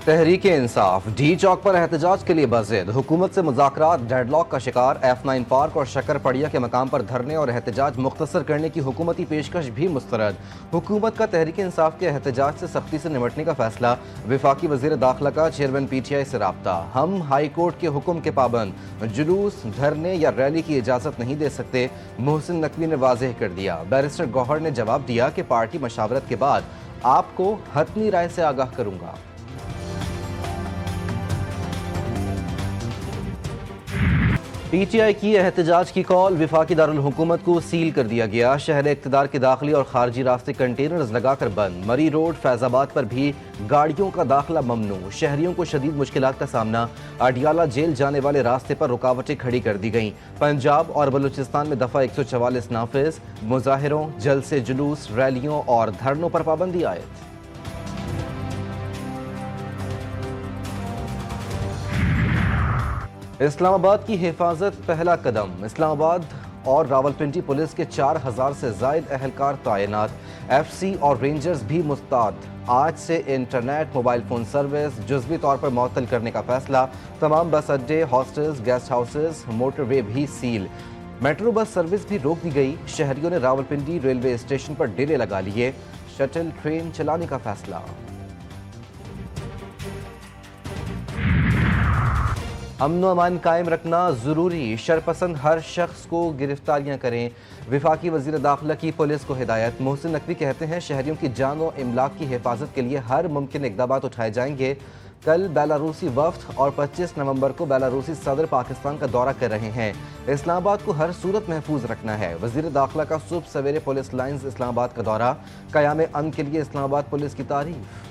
Tehreek Insaf D चौक पर एहतजाज के लिए बज़िद हुकूमत से मुज़ाकरात डेडलॉक का शिकार। F9 पार्क और शक्करपड़िया के मकाम पर धरने और एहतजाज मुख्तसर करने की हुकूमती पेशकश भी मुस्तरद। हुकूमत का तहरीक इंसाफ के एहतजाज से सख्ती से निमटने का फैसला। वफाकी वज़ीर दाखिला का चेयरमैन PTI से राब्ता। हम हाई कोर्ट के हुक्म के पाबंद, जुलूस, धरने या रैली की इजाज़त नहीं दे सकते, मोहसिन नकवी ने वाज़ेह कर दिया। बैरिस्टर गौहर ने जवाब दिया कि पार्टी मशावरत के बाद आपको हतमी राय से आगाह करूंगा। PTI की एहतजाज की कॉल। वफाकी दारुल हुकूमत को सील कर दिया गया। शहर इक़्तिदार के दाखिली और खारजी रास्ते कंटेनर्स लगाकर बंद। मरी रोड फैजाबाद पर भी गाड़ियों का दाखिला ममनू। शहरियों को शदीद मुश्किलात का सामना। अडियाला जेल जाने वाले रास्ते पर रुकावटें खड़ी कर दी गईं। पंजाब और बलूचिस्तान में दफ़ा 144 नाफिज। मुजाहिरों, जलसे, जुलूस, रैलियों और धरनों पर पाबंदी आयद। इस्लामाबाद की हिफाजत पहला कदम। इस्लामाबाद और रावलपिंडी पुलिस के 4000 से जायद अहलकार तैनात। FC और रेंजर्स भी मुस्तैद। आज से इंटरनेट, मोबाइल फ़ोन सर्विस जुज़वी तौर पर मुअत्तल करने का फैसला। तमाम बस अड्डे, हॉस्टल्स, गेस्ट हाउसेस, मोटरवे भी सील। मेट्रो बस सर्विस भी रोक दी गई। शहरियों ने रावलपिंडी रेलवे स्टेशन पर डेरे लगा लिए। शटल ट्रेन चलाने का फैसला। अमन अमान कायम रखना ज़रूरी। शरपसंद हर शख्स को गिरफ्तारियां करें। वफाकी वज़ीर दाखिला की पुलिस को हिदायत। मोहसिन नकवी कहते हैं शहरियों की जान और इमलाक की हिफाजत के लिए हर मुमकिन इक़दाम उठाए जाएंगे। कल बेलारूसी वफ़द और 25 नवंबर को बेलारूसी सदर पाकिस्तान का दौरा कर रहे हैं। इस्लामाबाद को हर सूरत महफूज रखना है। वज़ीर दाखिला का सुबह सवेरे पुलिस लाइन्स इस्लामाबाद का दौरा। क़याम अमन के लिए इस्लामाबाद पुलिस की तारीफ।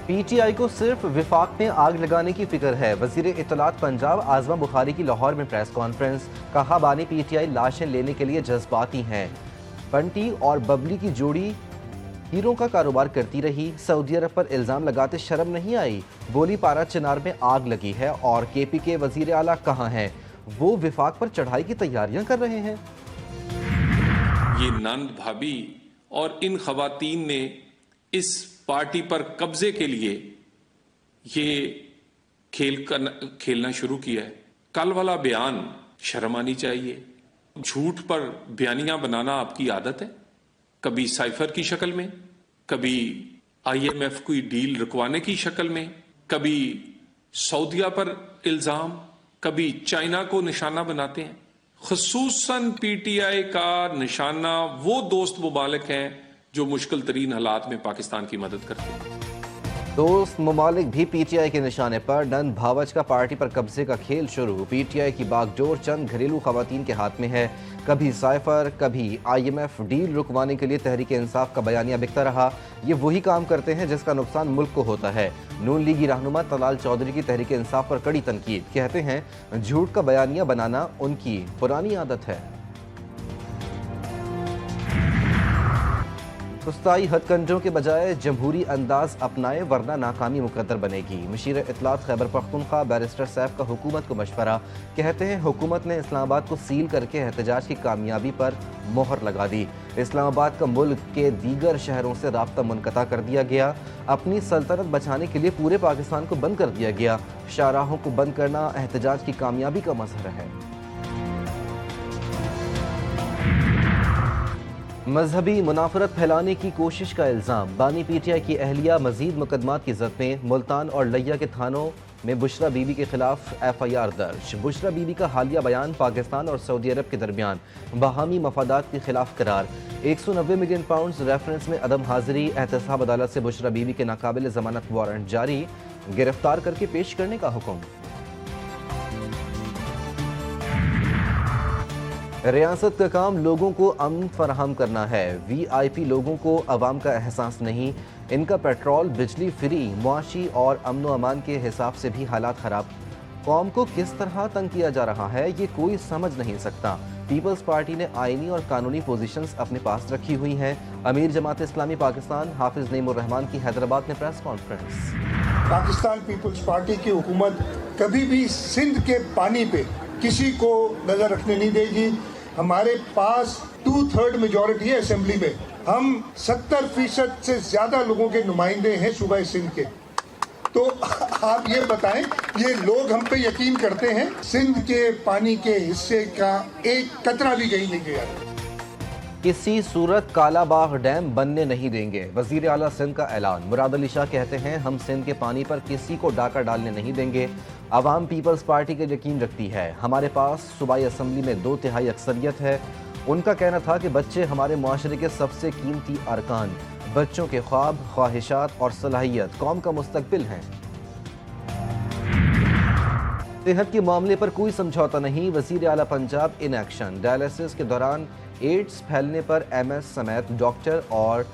PTI को सिर्फ विफाक में आग लगाने की फिक्र है। वज़ीर इत्तलात पंजाब आज़मा बुखारी की लाहौर में प्रेस कॉन्फ्रेंस। कहा बानी PTI लाशें लेने के लिए जज्बाती हैं। बंटी और बबली की जोड़ी हीरों का कारोबार करती रही। सऊदी अरब पर इल्ज़ाम लगाते शर्म नहीं आई। बोली पारा चिनार में आग लगी है और KP के वज़ीर आला कहाँ हैं? वो विफाक पर चढ़ाई की तैयारियां कर रहे हैं। ये नंद भाभी और इन खवातीन ने इस पार्टी पर कब्जे के लिए ये खेलना शुरू किया है। कल वाला बयान शर्म आनी चाहिए। झूठ पर बयानियां बनाना आपकी आदत है। कभी साइफर की शक्ल में, कभी IMF की डील रुकवाने की शक्ल में, कभी सऊदिया पर इल्जाम, कभी चाइना को निशाना बनाते हैं। खुसूसन PTI का निशाना वो दोस्त मुबालिक हैं जो मुश्किल तरीन हालात में पाकिस्तान की मदद करते हैं। दोस्त ममालिक भी PTI के निशाने पर। नंद भावच का पार्टी पर कब्जे का खेल शुरू। PTI की बागडोर चंद घरेलू खवातीन के हाथ में है। कभी साइफर, कभी IMF डील रुकवाने के लिए तहरीक इंसाफ का बयानिया बिकता रहा। ये वही काम करते हैं जिसका नुकसान मुल्क को होता है। नून लीगी रहनुमा तलाल चौधरी की तहरीक इंसाफ पर कड़ी तनकीद। कहते हैं झूठ का बयानिया बनाना उनकी पुरानी आदत है। उस्ताई हथकंडों के बजाय जमहूरी अंदाज अपनाए वरना नाकामी मुकद्दर बनेगी। मशीर इत्तलात खैबर पख्तूनख्वा बैरिस्टर सैफ का हुकूमत को मशवरा। कहते हैं हुकूमत ने इस्लामाबाद को सील करके एहतजाज की कामयाबी पर मोहर लगा दी। इस्लामाबाद का मुल्क के दीगर शहरों से राब्ता मुनक़ता कर दिया गया। अपनी सल्तनत बचाने के लिए पूरे पाकिस्तान को बंद कर दिया गया। शाहराहों को बंद करना एहतजाज की कामयाबी का मजहर है। मजहबी मुनाफरत फैलाने की कोशिश का इल्ज़ाम। बानी PTI की अहलिया मजीद मुकदमात की जद में। मुल्तान और लिया के थानों में बुशरा बीबी के खिलाफ FIR दर्ज। बुशरा बीबी का हालिया बयान पाकिस्तान और सऊदी अरब के दरमियान बाहमी मफादात के खिलाफ करार। 190 मिलियन पाउंड रेफरेंस में अदम हाजिरी। एहतसाब अदालत से बुशरा बीबी के नाकाबिल जमानत वारंट जारी। गिरफ्तार करके पेश करने का हुक्म। रियासत का काम लोगों को अमन फराहम करना है। VIP लोगों को अवाम का एहसास नहीं। इनका पेट्रोल, बिजली फ्री। मुआशी और अमन अमान के हिसाब से भी हालात खराब। कौम को किस तरह तंग किया जा रहा है ये कोई समझ नहीं सकता। पीपल्स पार्टी ने आईनी और कानूनी पोजीशंस अपने पास रखी हुई हैं। अमीर जमात इस्लामी पाकिस्तान हाफिज नईमुर रहमान की हैदराबाद में प्रेस कॉन्फ्रेंस। पाकिस्तान पीपल्स पार्टी की हुकूमत कभी भी सिंध के पानी पे किसी को नजर रखने नहीं देगी। हमारे पास 2/3 मेजॉरिटी है असेंबली में। हम 70% से ज्यादा लोगों के नुमाइंदे हैं सूबा सिंध के। तो आप ये बताएं, ये लोग हम पे यकीन करते हैं? सिंध के पानी के हिस्से का एक कतरा भी कहीं नहीं गया। किसी सूरत कालाबाग डैम बनने नहीं देंगे, वजीर आला सिंध का ऐलान। मुराद अली शाह कहते हैं, हम सिंध के पानी पर किसी को डाका डालने नहीं देंगे। अवाम पीपल्स पार्टी के यकीन रखती है, हमारे पास सूबाई असम्बली में 2/3 अक्सरियत है। उनका कहना था कि बच्चे हमारे मुआशरे के सबसे कीमती अरकान, बच्चों के ख्वाब, ख्वाहिशात और सलाहियत कौम का मुस्तकबिल हैं। सेहत के मामले पर कोई समझौता नहीं, वजीर आला पंजाब इन एक्शन। डायलिसिस के दौरान एड्स फैलने पर MS समेत डॉक्टर और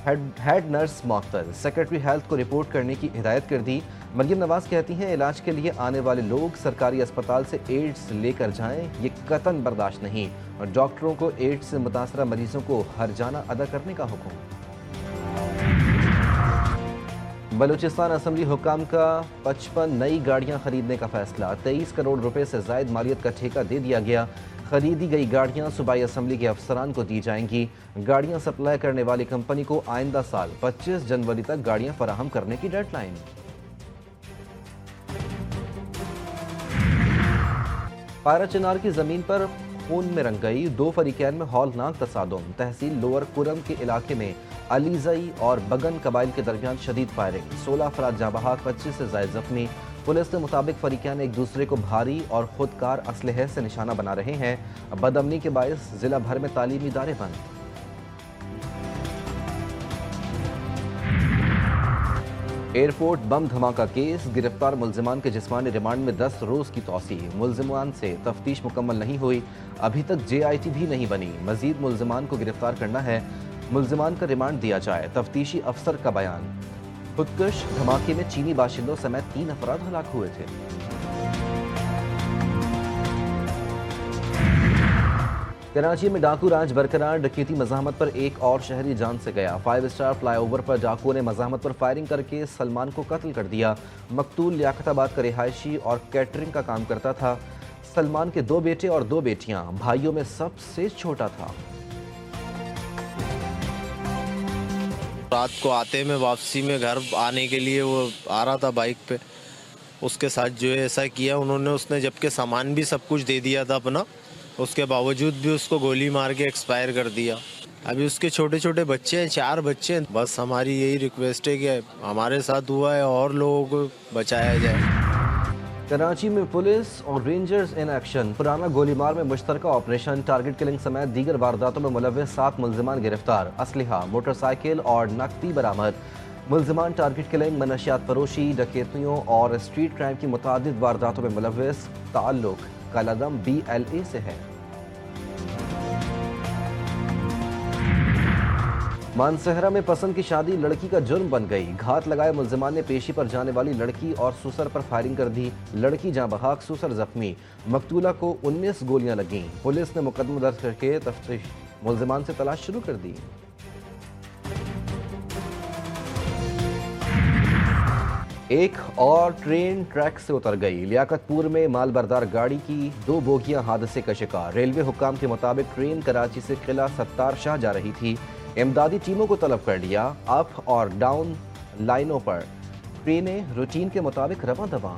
हेड नर्स मअतल। सेक्रेटरी हेल्थ को रिपोर्ट करने की हिदायत कर दी। मरियम नवाज कहती हैं, इलाज के लिए आने वाले लोग सरकारी अस्पताल से एड्स लेकर जाएं, ये कतन बर्दाश्त नहीं। और डॉक्टरों को एड्स से मुतासरा मरीजों को हर्जाना अदा करने का हुक्म। बलूचिस्तान असम्बली हुकाम का 55 नई गाड़ियां खरीदने का फैसला। 23 करोड़ रुपए से जायद मालियत का ठेका दे दिया गया। खरीदी गई गाड़ियां सूबाई असम्बली के अफसरान को दी जाएंगी। गाड़ियां सप्लाई करने वाली कंपनी को आइंदा साल 25 जनवरी तक गाड़ियां फराहम करने की डेडलाइन। पायरा चिनार की जमीन पर खून में रंग गई, 2 फरीकैन में हौलनाक तसादुम। तहसील लोअर कुरम के इलाके में अलीजई और बगन कबाइल के दरमियान शदीद फायरिंग, 16 अफराद जाँ बहक, 25 से जायद जख्मी। पुलिस के मुताबिक फरीकैन एक दूसरे को भारी और खुदकार असलहे से निशाना बना रहे हैं। बदअमनी के बायस जिला भर में तालीमी इदारे बंद। एयरपोर्ट बम धमाका केस, गिरफ्तार मुल्जिमान के जिस्मानी रिमांड में 10 रोज की तौसी। मुल्जिमान से तफ्तीश मुकम्मल नहीं हुई, अभी तक JIT भी नहीं बनी। मजीद मुल्जिमान को गिरफ्तार करना है, मुल्जिमान का रिमांड दिया जाए। तफ्तीशी अफसर का बयान। खुदकुश धमाके में चीनी बाशिंदों समेत 3 अफराद हलाक हुए थे। कराची में डाकू राज बरकरार, डकैती मज़ाहमत पर एक और शहरी जान से गया। 5 स्टार फ्लाईओवर पर डाकुओं ने मज़ाहमत पर फायरिंग करके सलमान को कत्ल कर दिया। मकतूल लियाकताबाद का रिहायशी और कैटरिंग का काम करता था। सलमान के 2 बेटे और 2 बेटियां, भाइयों में सबसे छोटा था। रात को आते में वापसी में घर आने के लिए वो आ रहा था बाइक पे, उसके साथ जो है ऐसा किया उन्होंने। उसने जबकि सामान भी सब कुछ दे दिया था अपना, उसके बावजूद भी उसको गोली मार के एक्सपायर कर दिया। अभी उसके छोटे छोटे बच्चे हैं, 4 बच्चे हैं। बस हमारी यही रिक्वेस्ट है कि हमारे साथ हुआ है और लोगों को बचाया जाए। कराची में पुलिस और रेंजर्स इन एक्शन। पुराना गोलीमार में मुश्तरका ऑपरेशन, टारगेट किलिंग समेत दीगर वारदातों में मुलव्वस 7 मुल्जिमान गिरफ्तार। असलहा, मोटरसाइकिल और नकदी बरामद। मुल्जिमान टारगेट किलिंग, मनशियात फरोशी, डकैतियों और स्ट्रीट क्राइम की मुतादिद वारदातों में मुलव्वस। ताल्लुक कलादम BLA से है। मानसहरा में पसंद की शादी लड़की का जुर्म बन गई। घात लगाए मुल्जिमान ने पेशी पर जाने वाली लड़की और सुसर पर फायरिंग कर दी। लड़की जाँ बहक, सुसर जख्मी। मकतूला को 19 गोलियां लगीं। पुलिस ने मुकदमा दर्ज करके तफ्तीश मुल्जिमान से तलाश शुरू कर दी। एक और ट्रेन ट्रैक से उतर गई। लियाकतपुर में मालबरदार गाड़ी की 2 बोगियां हादसे का शिकार। रेलवे हुक्काम के मुताबिक ट्रेन कराची से किला सत्तार शाह जा रही थी। इमदादी टीमों को तलब कर लिया। अप और डाउन लाइनों पर ट्रेनें रूटीन के मुताबिक रवां दवां।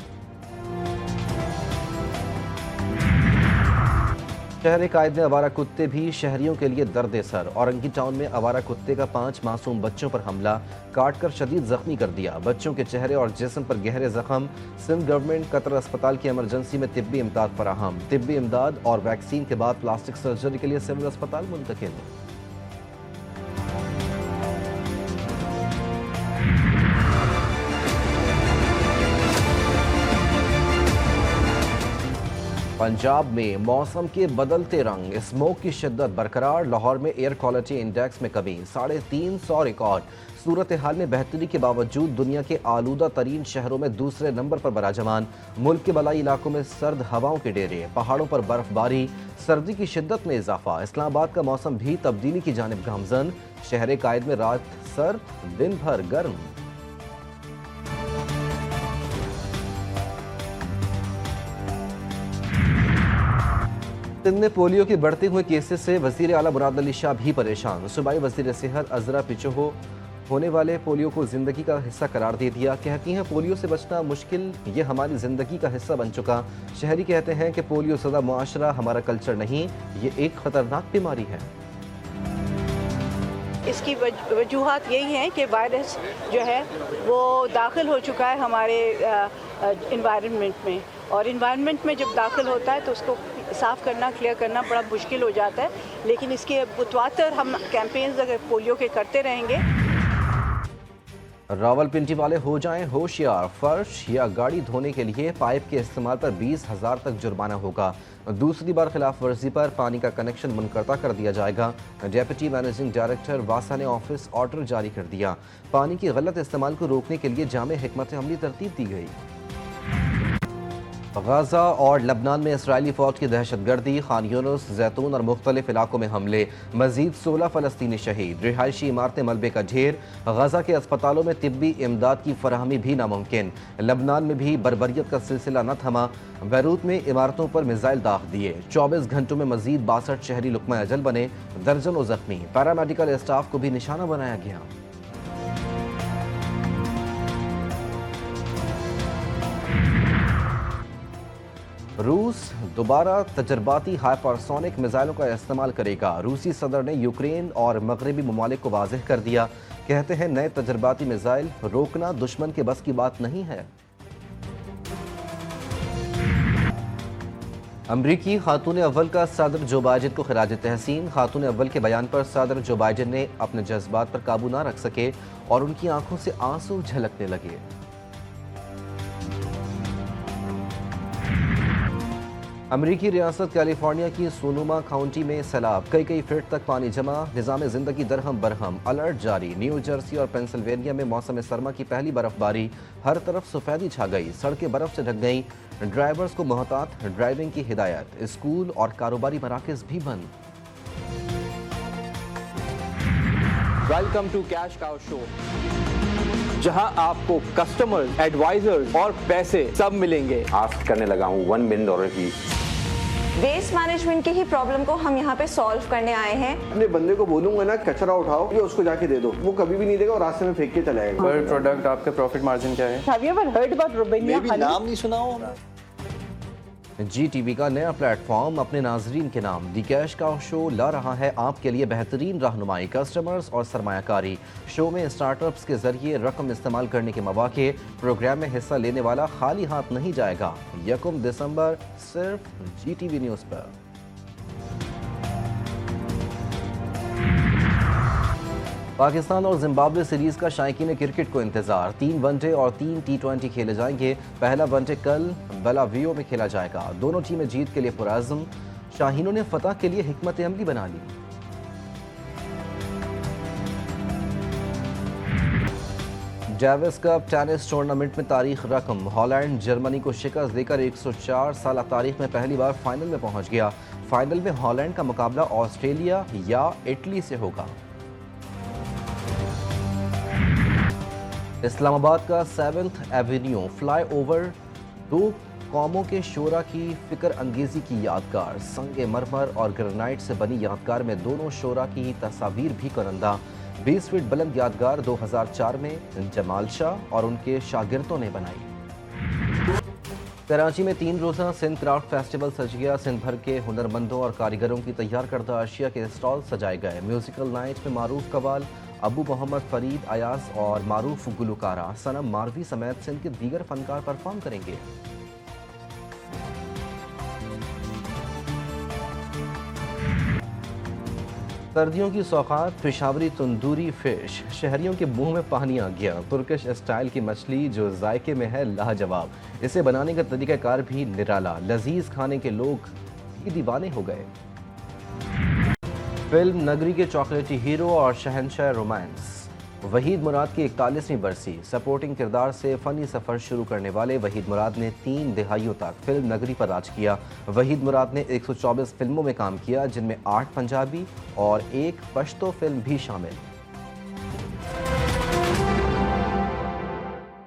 शहर कायद में आवारा कुत्ते भी शहरियों के लिए दर्द सर। औरंगी टाउन में आवारा कुत्ते का 5 मासूम बच्चों पर हमला, काटकर शदीद जख्मी कर दिया। बच्चों के चेहरे और जिस्म पर गहरे जख्म। सिंध गवर्नमेंट कतर अस्पताल की इमरजेंसी में तिब्बी इमदाद फराहम। तिब्बी इमदाद और वैक्सीन के बाद प्लास्टिक सर्जरी के लिए सिविल अस्पताल मुंतकिल। पंजाब में मौसम के बदलते रंग, स्मोक की शिद्दत बरकरार। लाहौर में एयर क्वालिटी इंडेक्स में कमी, 350 रिकॉर्ड। सूरत हाल में बेहतरी के बावजूद दुनिया के आलूदा तरीन शहरों में दूसरे नंबर पर बराजमान। मुल्क के बलाई इलाकों में सर्द हवाओं के डेरे, पहाड़ों पर बर्फबारी, सर्दी की शिद्दत में इजाफा। इस्लामाबाद का मौसम भी तब्दीली की जानिब गामजन। शहर कायद में रात सर्द, दिन भर गर्म। सिंध में पोलियो के बढ़ते हुए केसेस से वजीर आला मुराद अली शाह भी परेशान। सूबाई वजीर सेहत अजरा पिचोहो होने वाले पोलियो को जिंदगी का हिस्सा करार दे दिया। कहती हैं पोलियो से बचना मुश्किल, ये हमारी जिंदगी का हिस्सा बन चुका। शहरी कहते हैं कि पोलियो सदा मुआशरा हमारा कल्चर नहीं, ये एक खतरनाक बीमारी है। इसकी वजूहात यही हैं कि वायरस जो है वो दाखिल हो चुका है हमारे इन्वायरमेंट में, और इन्वायरमेंट में जब दाखिल होता है तो उसको साफ़ करना, क्लियर करना बड़ा मुश्किल हो जाता है। लेकिन इसके मुतवातर हम कैंपेन्स अगर पोलियो के करते रहेंगे। रावलपिंडी वाले हो जाएं होशियार, फर्श या गाड़ी धोने के लिए पाइप के इस्तेमाल पर 20,000 तक जुर्माना होगा। दूसरी बार खिलाफ वर्जी पर पानी का कनेक्शन मुनक़ता कर दिया जाएगा। डेप्यूटी मैनेजिंग डायरेक्टर वासा ने ऑफिस ऑर्डर जारी कर दिया। पानी की गलत इस्तेमाल को रोकने के लिए जामे हिकमत अमली तरतीब दी गई। गाजा और लबनान में इसराइली फौज की दहशतगर्दी, खान यूनुस, जैतून और मुख्तलिफ इलाकों में हमले, मजीद 16 फ़लस्तीनी शहीद, रिहायशी इमारतें मलबे का ढेर। गाजा के अस्पतालों में तिब्बी इमदाद की फराहमी भी नामुमकिन। लबनान में भी बर्बरियत का सिलसिला न थमा। बैरूत में इमारतों पर मिसाइल दाग दिए। 24 घंटों में मजीद 62 शहरी लुक़मा अजल बने, दर्जनों जख्मी। पैरामेडिकल स्टाफ को भी निशाना बनाया गया। रूस दोबारा तजर्बाती हाइपरसोनिक मिसाइलों का इस्तेमाल करेगा। रूसी सदर ने यूक्रेन और मगरबी ममालिक को वाज़ेह कर दिया। कहते हैं नए तजर्बाती मिसाइल रोकना दुश्मन के बस की बात नहीं है। अमरीकी खातून अव्वल का सदर जो बाइडेन को खिराज तहसीन। खातून अव्वल के बयान पर सदर जो बाइडेन ने अपने जज्बात पर काबू ना रख सके और उनकी आंखों से आंसू झलकने लगे। अमरीकी रियासत कैलिफोर्निया की सोनोमा काउंटी में सैलाब, कई फीट तक पानी जमा, निज़ाम ज़िंदगी दरहम बरहम, अलर्ट जारी। न्यू जर्सी और पेंसिल्वेनिया में मौसम सरमा की पहली बर्फबारी, हर तरफ सफ़ेदी छा गई, सड़कें बर्फ से ढक गईं। ड्राइवर्स को मोहतात ड्राइविंग की हिदायत। स्कूल और कारोबारी मराकज़ भी बंद। Welcome to cash cow show, जहां आपको कस्टमर्स, एडवाइजर्स और पैसे सब मिलेंगे। आस्क करने लगा हूँ $1 मिलियन की। वेस्ट मैनेजमेंट की ही प्रॉब्लम को हम यहाँ पे सॉल्व करने आए हैं। अपने बंदे को बोलूंगा ना कचरा उठाओ, ये उसको जाके दे दो, वो कभी भी नहीं देगा और रास्ते में फेंक के चला जाएगा। पर प्रोडक्ट आपका प्रॉफिट मार्जिन क्या है? Have you ever heard about Rubenia honey? नाम नहीं सुना हो? GTV का नया प्लेटफॉर्म अपने नाजरीन के नाम दी कैश काउ शो ला रहा है आपके लिए बेहतरीन रहनुमाई, कस्टमर्स और सरमायाकारी। शो में स्टार्टअप्स के जरिए रकम इस्तेमाल करने के मौके। प्रोग्राम में हिस्सा लेने वाला खाली हाथ नहीं जाएगा। 1 दिसंबर सिर्फ GTV न्यूज़ पर। पाकिस्तान और जिम्बाब्वे सीरीज का शायकीन क्रिकेट को इंतजार। 3 वनडे और 3 T20 खेले जाएंगे। पहला वनडे कल बेलावियो में खेला जाएगा। दोनों टीमें जीत के लिए पुरअज़्म। शाहीनों ने फतह के लिए हिकमत अमली बना ली। डेविस कप टेनिस टूर्नामेंट में तारीख रकम। हॉलैंड जर्मनी को शिकस्त देकर 104 साल तारीख में पहली बार फाइनल में पहुंच गया। फाइनल में हॉलैंड का मुकाबला ऑस्ट्रेलिया या इटली से होगा। इस्लामाबाद का 7th एवेन्यू फ्लाईओवर 2 कौमों के शोरा की फिक्र अंगेजी की यादगार। संगे मरमर और ग्रेनाइट से बनी यादगार में दोनों शोरा की तस्वीर भी करंदा। 20 फीट बुलंद यादगार 2004 में जमाल शाह और उनके शागिर्दों ने बनाई। कराची में 3 रोज़ा सिंध क्राफ्ट फेस्टिवल सज गया। सिंध भर के हुनरमंदों और कारीगरों की तैयार करदा अशिया के स्टॉल सजाए गए। म्यूजिकल नाइट में मारूफ कवाल अबू मोहम्मद फरीद अयास और मारूफ गुलकारा सनम मारवी समेत सिंध के दीगर फनकार परफॉर्म करेंगे। सर्दियों की सौगात पेशावरी तंदूरी फिश। शहरियों के मुंह में पानी आ गया। तुर्किश स्टाइल की मछली जो जायके में है लाजवाब। इसे बनाने का तरीकाकार भी निराला। लजीज खाने के लोग भी दीवाने हो गए। फिल्म नगरी के चॉकलेटी हीरो और शहंशाह रोमांस। वहीद मुराद की 41वीं बरसी। सपोर्टिंग किरदार से फनी सफ़र शुरू करने वाले वहीद मुराद ने 3 दिहाइयों तक फिल्म नगरी पर राज किया। वहीद मुराद ने 124 फिल्मों में काम किया, जिनमें 8 पंजाबी और 1 पश्तो फिल्म भी शामिल।